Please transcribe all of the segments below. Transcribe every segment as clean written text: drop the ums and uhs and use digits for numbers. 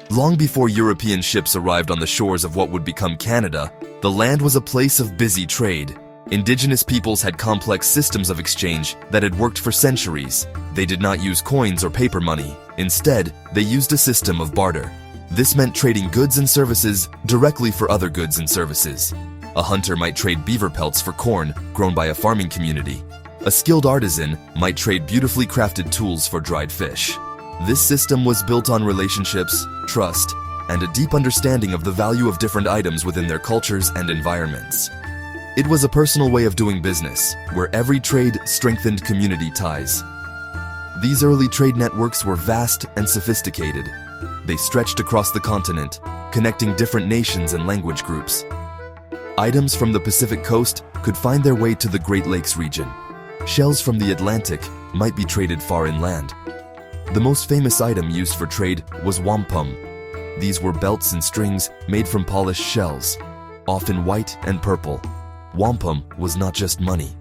Long before European ships arrived on the shores of what would become Canada, the land was a place of busy trade. Indigenous peoples had complex systems of exchange that had worked for centuries. They did not use coins or paper money. Instead, they used a system of barter. This meant trading goods and services directly for other goods and services. A hunter might trade beaver pelts for corn grown by a farming community. A skilled artisan might trade beautifully crafted tools for dried fish. This system was built on relationships, trust, and a deep understanding of the value of different items within their cultures and environments. It was a personal way of doing business, where every trade strengthened community ties. These early trade networks were vast and sophisticated. They stretched across the continent, connecting different nations and language groups. Items from the Pacific coast could find their way to the Great Lakes region. Shells from the Atlantic might be traded far inland. The most famous item used for trade was wampum. These were belts and strings made from polished shells, often white and purple. Wampum was not just money.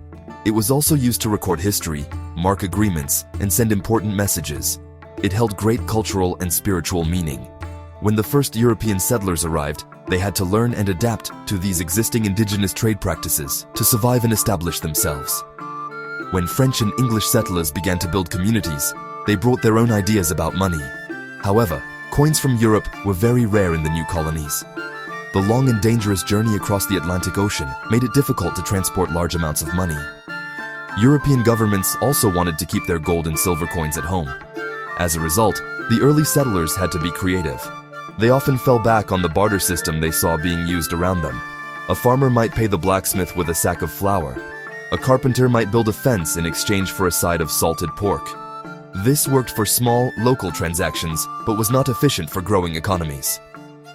It was also used to record history, mark agreements, and send important messages. It held great cultural and spiritual meaning. When the first European settlers arrived, they had to learn and adapt to these existing indigenous trade practices to survive and establish themselves. When French and English settlers began to build communities, they brought their own ideas about money. However, coins from Europe were very rare in the new colonies. The long and dangerous journey across the Atlantic Ocean made it difficult to transport large amounts of money. European governments also wanted to keep their gold and silver coins at home. As a result, the early settlers had to be creative. They often fell back on the barter system they saw being used around them. A farmer might pay the blacksmith with a sack of flour. A carpenter might build a fence in exchange for a side of salted pork. This worked for small, local transactions, but was not efficient for growing economies.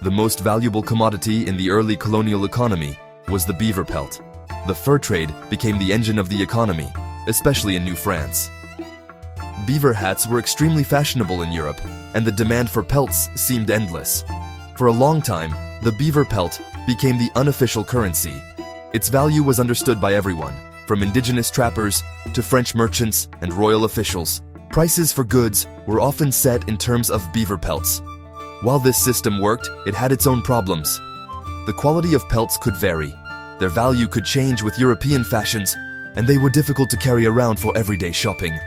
The most valuable commodity in the early colonial economy was the beaver pelt. The fur trade became the engine of the economy, especially in New France. Beaver hats were extremely fashionable in Europe, and the demand for pelts seemed endless. For a long time, the beaver pelt became the unofficial currency. Its value was understood by everyone, from indigenous trappers to French merchants and royal officials. Prices for goods were often set in terms of beaver pelts. While this system worked, it had its own problems. The quality of pelts could vary. Their value could change with European fashions, and they were difficult to carry around for everyday shopping.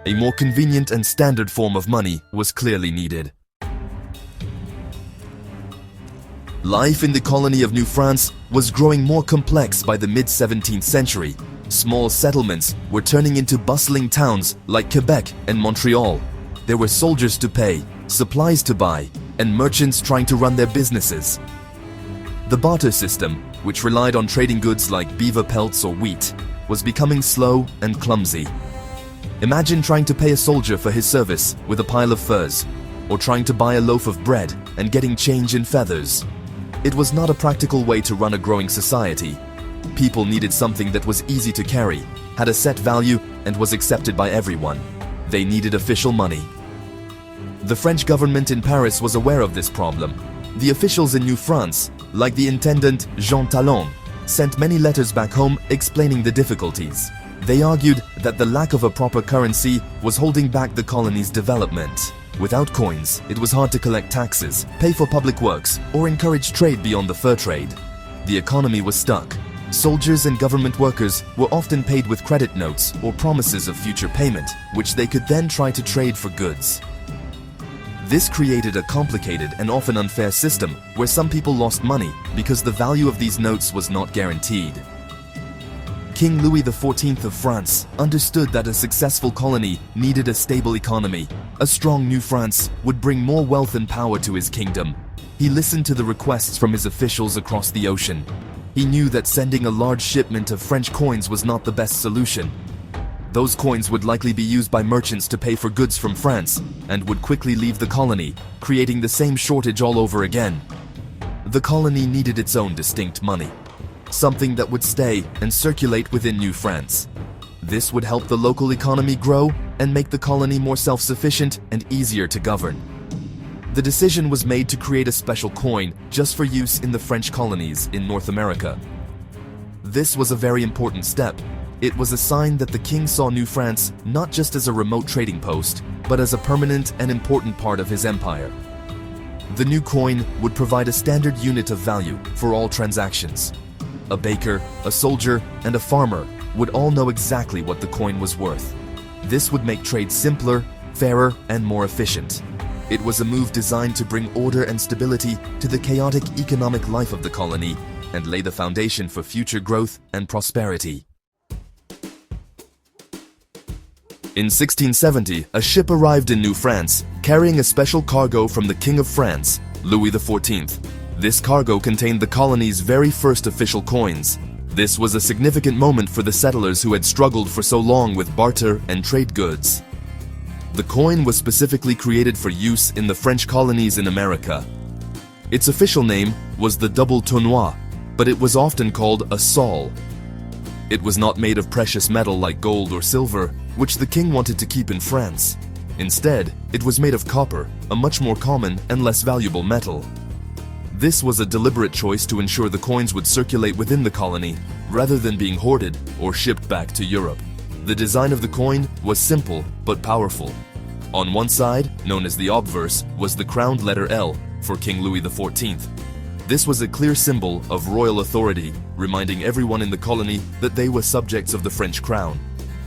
A more convenient and standard form of money was clearly needed. Life in the colony of New France was growing more complex by the mid-17th century. Small settlements were turning into bustling towns like Quebec and Montreal. There were soldiers to pay, supplies to buy, and merchants trying to run their businesses. The barter system, which relied on trading goods like beaver pelts or wheat, was becoming slow and clumsy. Imagine trying to pay a soldier for his service with a pile of furs, or trying to buy a loaf of bread and getting change in feathers. It was not a practical way to run a growing society. People needed something that was easy to carry, had a set value, and was accepted by everyone. They needed official money. The French government in Paris was aware of this problem. The officials in New France, like the intendant Jean Talon, sent many letters back home explaining the difficulties. They argued that the lack of a proper currency was holding back the colony's development. Without coins, it was hard to collect taxes, pay for public works, or encourage trade beyond the fur trade. The economy was stuck. Soldiers and government workers were often paid with credit notes or promises of future payment, which they could then try to trade for goods. This created a complicated and often unfair system where some people lost money because the value of these notes was not guaranteed. King Louis XIV of France understood that a successful colony needed a stable economy. A strong New France would bring more wealth and power to his kingdom. He listened to the requests from his officials across the ocean. He knew that sending a large shipment of French coins was not the best solution. Those coins would likely be used by merchants to pay for goods from France and would quickly leave the colony, creating the same shortage all over again. The colony needed its own distinct money, something that would stay and circulate within New France. This would help the local economy grow and make the colony more self-sufficient and easier to govern. The decision was made to create a special coin just for use in the French colonies in North America. This was a very important step. It was a sign that the king saw New France not just as a remote trading post, but as a permanent and important part of his empire. The new coin would provide a standard unit of value for all transactions. A baker, a soldier, and a farmer would all know exactly what the coin was worth. This would make trade simpler, fairer, and more efficient. It was a move designed to bring order and stability to the chaotic economic life of the colony and lay the foundation for future growth and prosperity. In 1670, a ship arrived in New France, carrying a special cargo from the King of France, Louis XIV. This cargo contained the colony's very first official coins. This was a significant moment for the settlers who had struggled for so long with barter and trade goods. The coin was specifically created for use in the French colonies in America. Its official name was the double tournois, but it was often called a sol. It was not made of precious metal like gold or silver, which the king wanted to keep in France. Instead, it was made of copper, a much more common and less valuable metal. This was a deliberate choice to ensure the coins would circulate within the colony, rather than being hoarded or shipped back to Europe. The design of the coin was simple but powerful. On one side, known as the obverse, was the crowned letter L for King Louis XIV. This was a clear symbol of royal authority, reminding everyone in the colony that they were subjects of the French crown.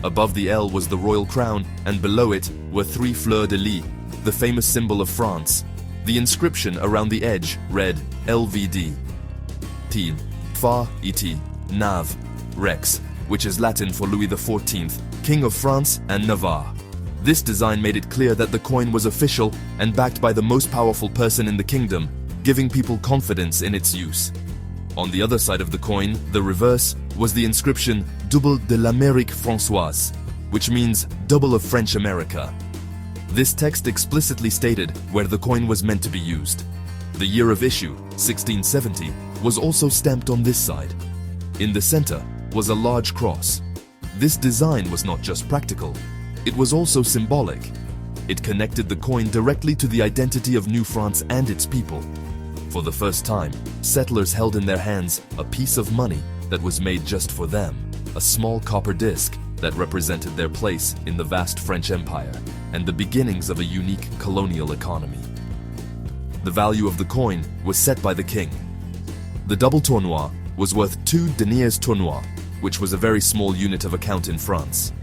Above the L was the royal crown, and below it were 3 fleurs-de-lis, the famous symbol of France. The inscription around the edge read LVD, T, Fa, Et, Nav, Rex, which is Latin for Louis XIV, King of France and Navarre. This design made it clear that the coin was official and backed by the most powerful person in the kingdom, giving people confidence in its use. On the other side of the coin, the reverse, was the inscription Double de l'Amérique Françoise, which means double of French America. This text explicitly stated where the coin was meant to be used. The year of issue, 1670, was also stamped on this side. In the center was a large cross. This design was not just practical, it was also symbolic. It connected the coin directly to the identity of New France and its people. For the first time, settlers held in their hands a piece of money that was made just for them, a small copper disc that represented their place in the vast French Empire and the beginnings of a unique colonial economy. The value of the coin was set by the king. The double tournois was worth 2 deniers tournois, which was a very small unit of account in France.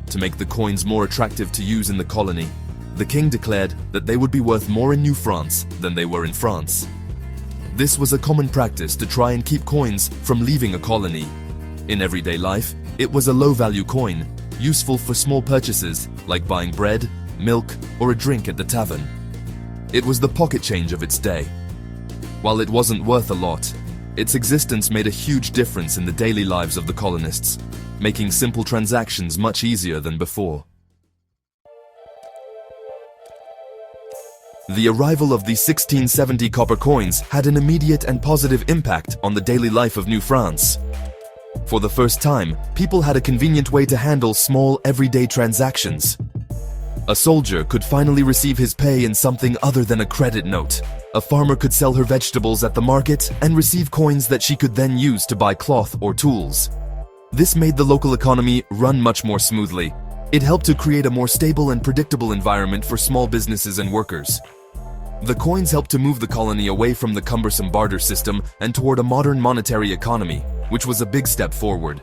To make the coins more attractive to use in the colony, the king declared that they would be worth more in New France than they were in France. This was a common practice to try and keep coins from leaving a colony. In everyday life, it was a low-value coin, useful for small purchases like buying bread, milk, or a drink at the tavern. It was the pocket change of its day. While it wasn't worth a lot, its existence made a huge difference in the daily lives of the colonists, making simple transactions much easier than before. The arrival of the 1670 copper coins had an immediate and positive impact on the daily life of New France. For the first time, people had a convenient way to handle small, everyday transactions. A soldier could finally receive his pay in something other than a credit note. A farmer could sell her vegetables at the market and receive coins that she could then use to buy cloth or tools. This made the local economy run much more smoothly. It helped to create a more stable and predictable environment for small businesses and workers. The coins helped to move the colony away from the cumbersome barter system and toward a modern monetary economy, which was a big step forward.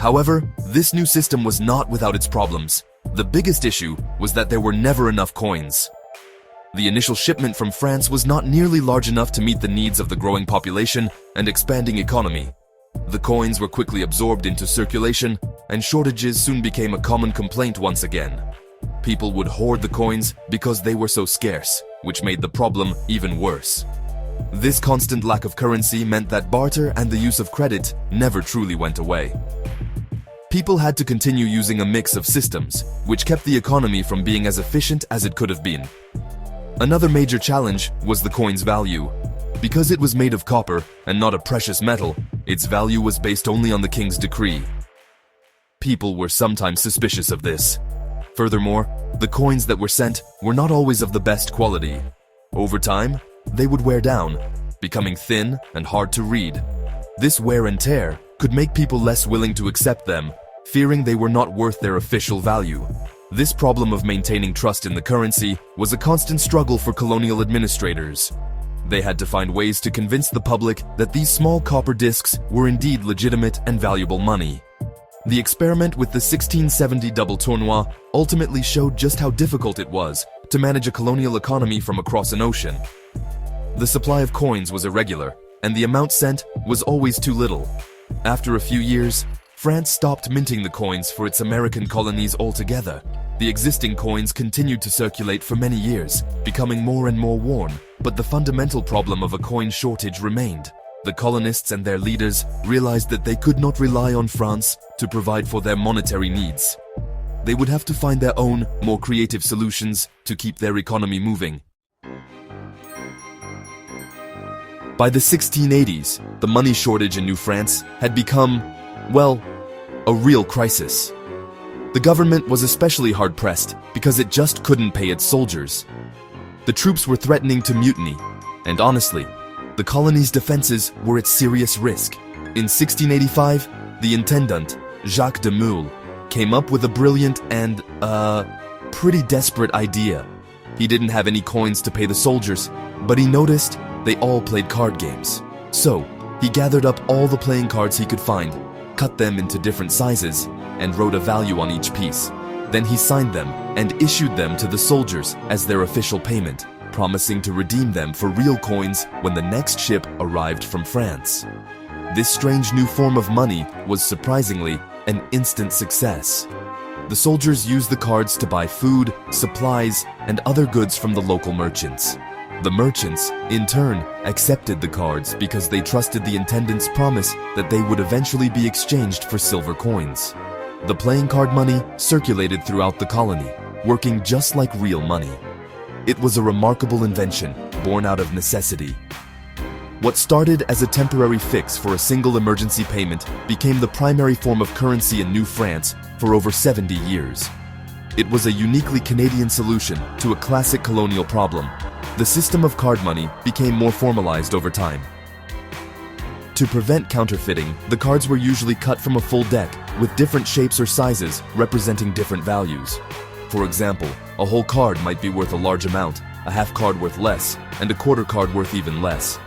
However, this new system was not without its problems. The biggest issue was that there were never enough coins. The initial shipment from France was not nearly large enough to meet the needs of the growing population and expanding economy. The coins were quickly absorbed into circulation, and shortages soon became a common complaint once again. People would hoard the coins because they were so scarce, which made the problem even worse. This constant lack of currency meant that barter and the use of credit never truly went away. People had to continue using a mix of systems, which kept the economy from being as efficient as it could have been. Another major challenge was the coin's value. Because it was made of copper and not a precious metal, its value was based only on the king's decree. People were sometimes suspicious of this. Furthermore, the coins that were sent were not always of the best quality. Over time, they would wear down, becoming thin and hard to read. This wear and tear could make people less willing to accept them, fearing they were not worth their official value. This problem of maintaining trust in the currency was a constant struggle for colonial administrators. They had to find ways to convince the public that these small copper discs were indeed legitimate and valuable money. The experiment with the 1670 double tournois ultimately showed just how difficult it was to manage a colonial economy from across an ocean. The supply of coins was irregular, and the amount sent was always too little. After a few years, France stopped minting the coins for its American colonies altogether. The existing coins continued to circulate for many years, becoming more and more worn, but the fundamental problem of a coin shortage remained. The colonists and their leaders realized that they could not rely on France to provide for their monetary needs. They would have to find their own, more creative solutions to keep their economy moving. By the 1680s, the money shortage in New France had become, well, a real crisis. The government was especially hard-pressed because it just couldn't pay its soldiers. The troops were threatening to mutiny, and honestly, the colony's defenses were at serious risk. In 1685, the intendant, Jacques de Meules, came up with a brilliant and, pretty desperate idea. He didn't have any coins to pay the soldiers, but he noticed they all played card games. So, he gathered up all the playing cards he could find, cut them into different sizes, and wrote a value on each piece. Then he signed them and issued them to the soldiers as their official payment, promising to redeem them for real coins when the next ship arrived from France. This strange new form of money was surprisingly an instant success. The soldiers used the cards to buy food, supplies, and other goods from the local merchants. The merchants, in turn, accepted the cards because they trusted the intendant's promise that they would eventually be exchanged for silver coins. The playing card money circulated throughout the colony, working just like real money. It was a remarkable invention, born out of necessity. What started as a temporary fix for a single emergency payment became the primary form of currency in New France for over 70 years. It was a uniquely Canadian solution to a classic colonial problem. The system of card money became more formalized over time. To prevent counterfeiting, the cards were usually cut from a full deck with different shapes or sizes representing different values. For example, a whole card might be worth a large amount, a half card worth less, and a quarter card worth even less.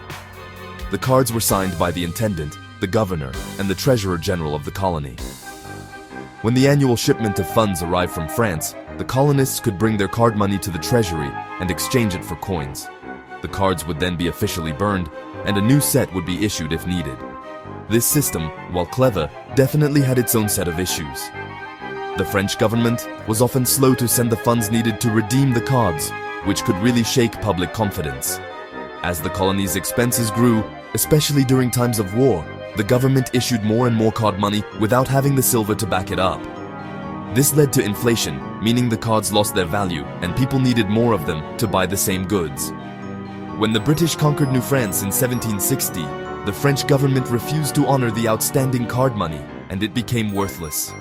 The cards were signed by the intendant, the governor, and the treasurer general of the colony. When the annual shipment of funds arrived from France, the colonists could bring their card money to the treasury and exchange it for coins. The cards would then be officially burned, and a new set would be issued if needed. This system, while clever, definitely had its own set of issues. The French government was often slow to send the funds needed to redeem the cards, which could really shake public confidence. As the colony's expenses grew, especially during times of war, the government issued more and more card money without having the silver to back it up. This led to inflation, meaning the cards lost their value and people needed more of them to buy the same goods. When the British conquered New France in 1760, the French government refused to honor the outstanding card money, and it became worthless.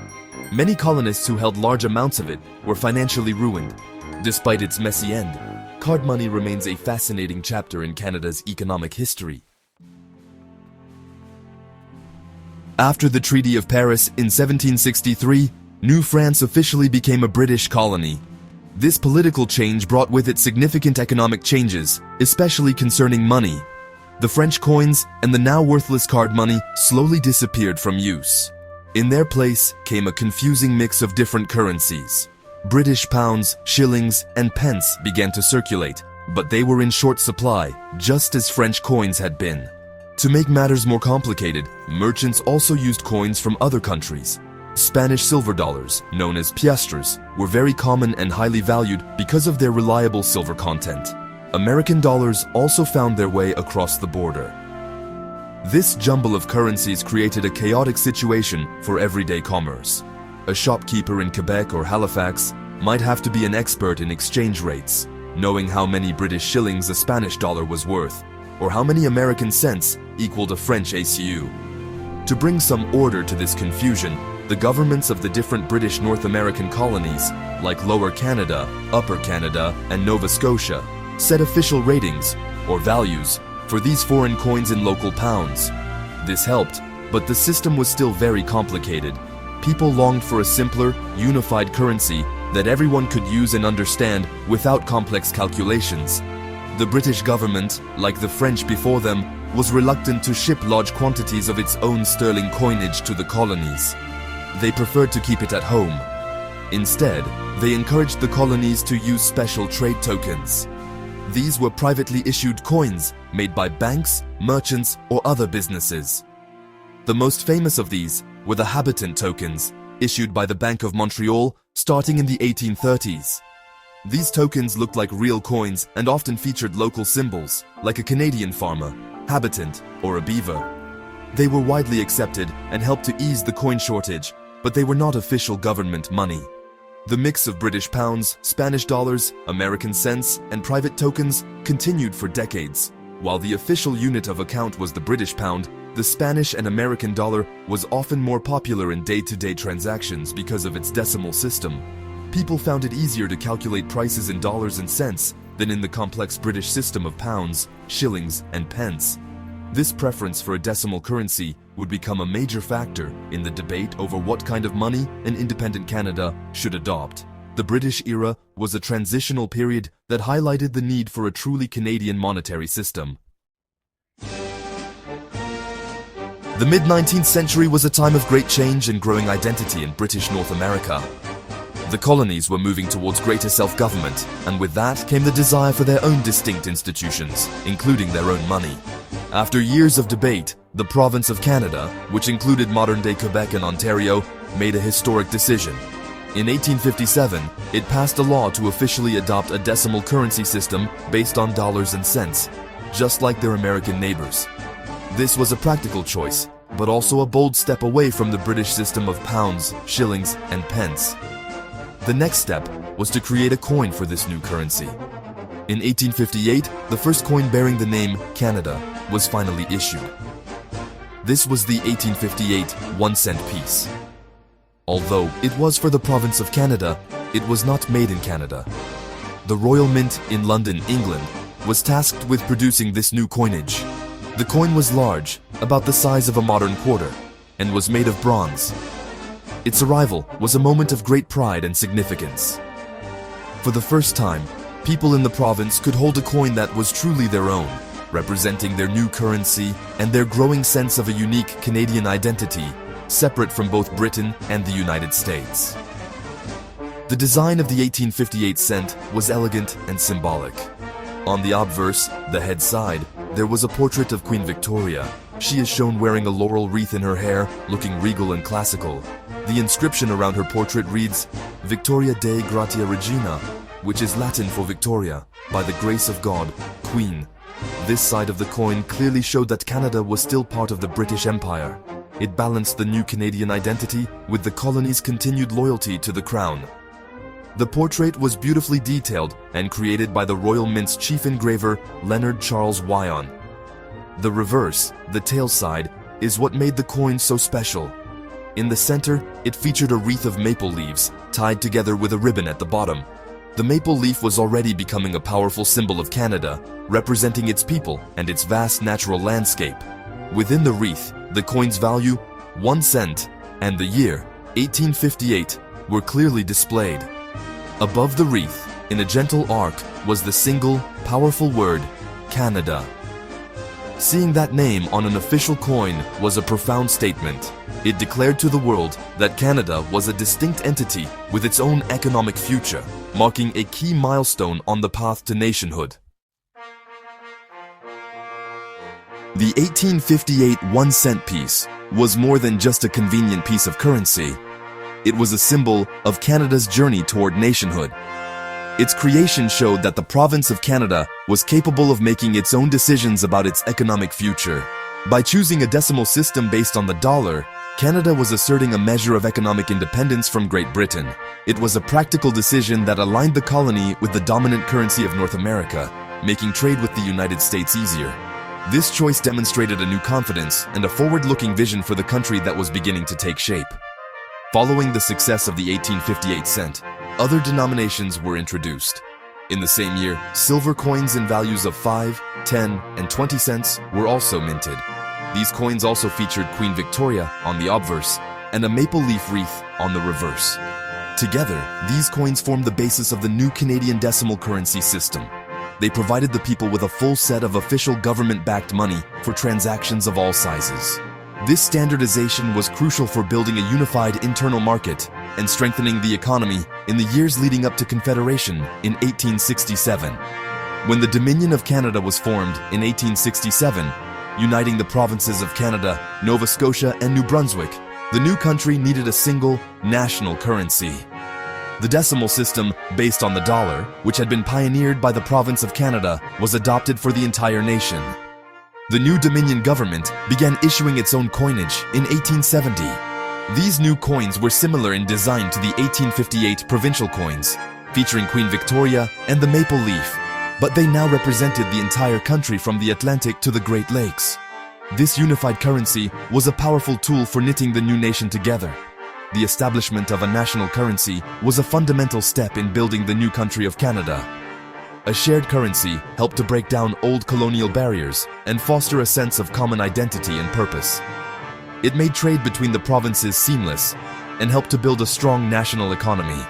Many colonists who held large amounts of it were financially ruined. Despite its messy end, card money remains a fascinating chapter in Canada's economic history. After the Treaty of Paris in 1763, New France officially became a British colony. This political change brought with it significant economic changes, especially concerning money. The French coins and the now worthless card money slowly disappeared from use. In their place came a confusing mix of different currencies. British pounds, shillings, and pence began to circulate, but they were in short supply, just as French coins had been. To make matters more complicated, merchants also used coins from other countries. Spanish silver dollars, known as piastres, were very common and highly valued because of their reliable silver content. American dollars also found their way across the border. This jumble of currencies created a chaotic situation for everyday commerce. A shopkeeper in Quebec or Halifax might have to be an expert in exchange rates, knowing how many British shillings a Spanish dollar was worth, or how many American cents equaled a French ACU. To bring some order to this confusion, the governments of the different British North American colonies, like Lower Canada, Upper Canada, and Nova Scotia, set official ratings, or values, for these foreign coins in local pounds. This helped, But the system was still very complicated. People longed for a simpler, unified currency that everyone could use and understand without complex calculations. The British government, like the French before them, was reluctant to ship large quantities of its own sterling coinage to the colonies. They preferred to keep it at home. Instead, they encouraged the colonies to use special trade tokens. These were privately issued coins made by banks, merchants, or other businesses. The most famous of these were the habitant tokens, issued by the Bank of Montreal starting in the 1830s. These tokens looked like real coins and often featured local symbols, like a Canadian farmer, habitant, or a beaver. They were widely accepted and helped to ease the coin shortage, but they were not official government money. The mix of British pounds, Spanish dollars, American cents, and private tokens continued for decades. While the official unit of account was the British pound, the Spanish and American dollar was often more popular in day-to-day transactions because of its decimal system. People found it easier to calculate prices in dollars and cents than in the complex British system of pounds, shillings, and pence. This preference for a decimal currency would become a major factor in the debate over what kind of money an independent Canada should adopt. The British era was a transitional period that highlighted the need for a truly Canadian monetary system. The mid-19th century was a time of great change and growing identity in British North America. The colonies were moving towards greater self-government, and with that came the desire for their own distinct institutions, including their own money. After years of debate, the province of Canada, which included modern-day Quebec and Ontario, made a historic decision. In 1857, it passed a law to officially adopt a decimal currency system based on dollars and cents, just like their American neighbors. This was a practical choice, but also a bold step away from the British system of pounds, shillings, and pence. The next step was to create a coin for this new currency. In 1858, the first coin bearing the name Canada was finally issued. This was the 1858 1-cent piece. Although it was for the province of Canada, it was not made in Canada. The Royal Mint in London, England, was tasked with producing this new coinage. The coin was large, about the size of a modern quarter, and was made of bronze. Its arrival was a moment of great pride and significance. For the first time, people in the province could hold a coin that was truly their own, representing their new currency and their growing sense of a unique Canadian identity, separate from both Britain and the United States. The design of the 1858 cent was elegant and symbolic. On the obverse, the head side, there was a portrait of Queen Victoria. She is shown wearing a laurel wreath in her hair, looking regal and classical. The inscription around her portrait reads, Victoria Dei Gratia Regina, which is Latin for Victoria, by the grace of God, Queen. This side of the coin clearly showed that Canada was still part of the British Empire. It balanced the new Canadian identity with the colony's continued loyalty to the Crown. The portrait was beautifully detailed and created by the Royal Mint's chief engraver, Leonard Charles Wyon. The reverse, the tail side, is what made the coin so special. In the center, it featured a wreath of maple leaves, tied together with a ribbon at the bottom. The maple leaf was already becoming a powerful symbol of Canada, representing its people and its vast natural landscape. Within the wreath, the coin's value, 1 cent, and the year, 1858, were clearly displayed. Above the wreath, in a gentle arc, was the single, powerful word, Canada. Seeing that name on an official coin was a profound statement. It declared to the world that Canada was a distinct entity with its own economic future, marking a key milestone on the path to nationhood. The 1858 1-cent piece was more than just a convenient piece of currency. It was a symbol of Canada's journey toward nationhood. Its creation showed that the province of Canada was capable of making its own decisions about its economic future. By choosing a decimal system based on the dollar, Canada was asserting a measure of economic independence from Great Britain. It was a practical decision that aligned the colony with the dominant currency of North America, making trade with the United States easier. This choice demonstrated a new confidence and a forward-looking vision for the country that was beginning to take shape. Following the success of the 1858 cent, other denominations were introduced. In the same year, silver coins in values of 5, 10, and 20 cents were also minted. These coins also featured Queen Victoria on the obverse and a maple leaf wreath on the reverse. Together, these coins formed the basis of the new Canadian decimal currency system. They provided the people with a full set of official government-backed money for transactions of all sizes. This standardization was crucial for building a unified internal market and strengthening the economy in the years leading up to Confederation in 1867. When the Dominion of Canada was formed in 1867, uniting the provinces of Canada, Nova Scotia, and New Brunswick, the new country needed a single national currency. The decimal system, based on the dollar, which had been pioneered by the province of Canada, was adopted for the entire nation. The new Dominion government began issuing its own coinage in 1870. These new coins were similar in design to the 1858 provincial coins, featuring Queen Victoria and the maple leaf, but they now represented the entire country from the Atlantic to the Great Lakes. This unified currency was a powerful tool for knitting the new nation together. The establishment of a national currency was a fundamental step in building the new country of Canada. A shared currency helped to break down old colonial barriers and foster a sense of common identity and purpose. It made trade between the provinces seamless and helped to build a strong national economy.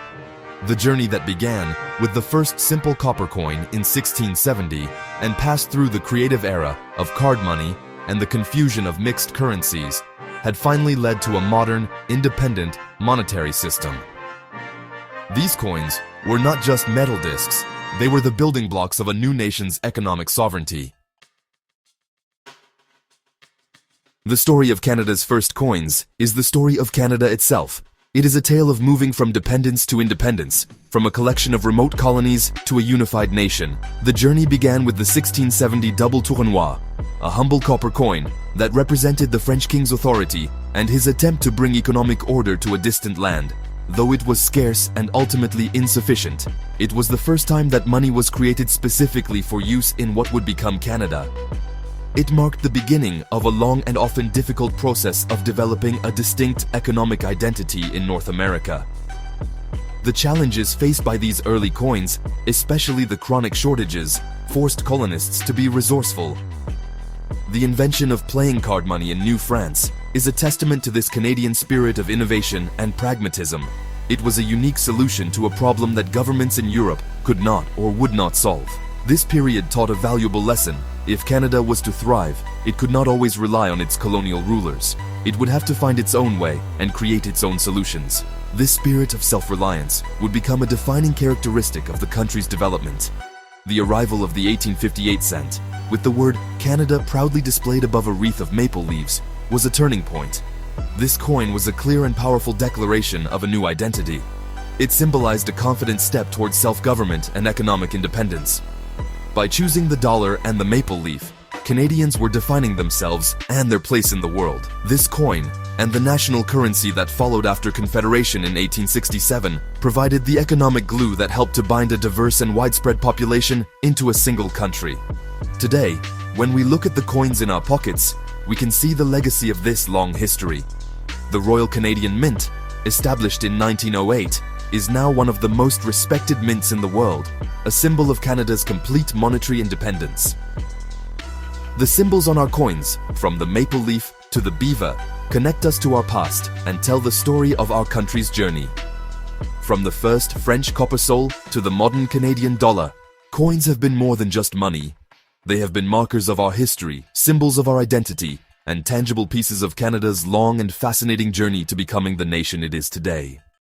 The journey that began with the first simple copper coin in 1670 and passed through the creative era of card money and the confusion of mixed currencies had finally led to a modern, independent monetary system. These coins were not just metal discs, they were the building blocks of a new nation's economic sovereignty. The story of Canada's first coins is the story of Canada itself. It is a tale of moving from dependence to independence, from a collection of remote colonies to a unified nation. The journey began with the 1670 double tournois, a humble copper coin that represented the French king's authority and his attempt to bring economic order to a distant land. Though it was scarce and ultimately insufficient, it was the first time that money was created specifically for use in what would become Canada. It marked the beginning of a long and often difficult process of developing a distinct economic identity in North America. The challenges faced by these early coins, especially the chronic shortages, forced colonists to be resourceful. The invention of playing card money in New France is a testament to this Canadian spirit of innovation and pragmatism. It was a unique solution to a problem that governments in Europe could not or would not solve. This period taught a valuable lesson. If Canada was to thrive, it could not always rely on its colonial rulers. It would have to find its own way and create its own solutions. This spirit of self-reliance would become a defining characteristic of the country's development. The arrival of the 1858 cent, with the word Canada proudly displayed above a wreath of maple leaves, was a turning point. This coin was a clear and powerful declaration of a new identity. It symbolized a confident step towards self-government and economic independence. By choosing the dollar and the maple leaf, Canadians were defining themselves and their place in the world. This coin, and the national currency that followed after Confederation in 1867, provided the economic glue that helped to bind a diverse and widespread population into a single country. Today, when we look at the coins in our pockets, we can see the legacy of this long history. The Royal Canadian Mint, established in 1908, is now one of the most respected mints in the world, a symbol of Canada's complete monetary independence. The symbols on our coins, from the maple leaf to the beaver, connect us to our past and tell the story of our country's journey. From the first French copper sol to the modern Canadian dollar, coins have been more than just money. They have been markers of our history, symbols of our identity, and tangible pieces of Canada's long and fascinating journey to becoming the nation it is today.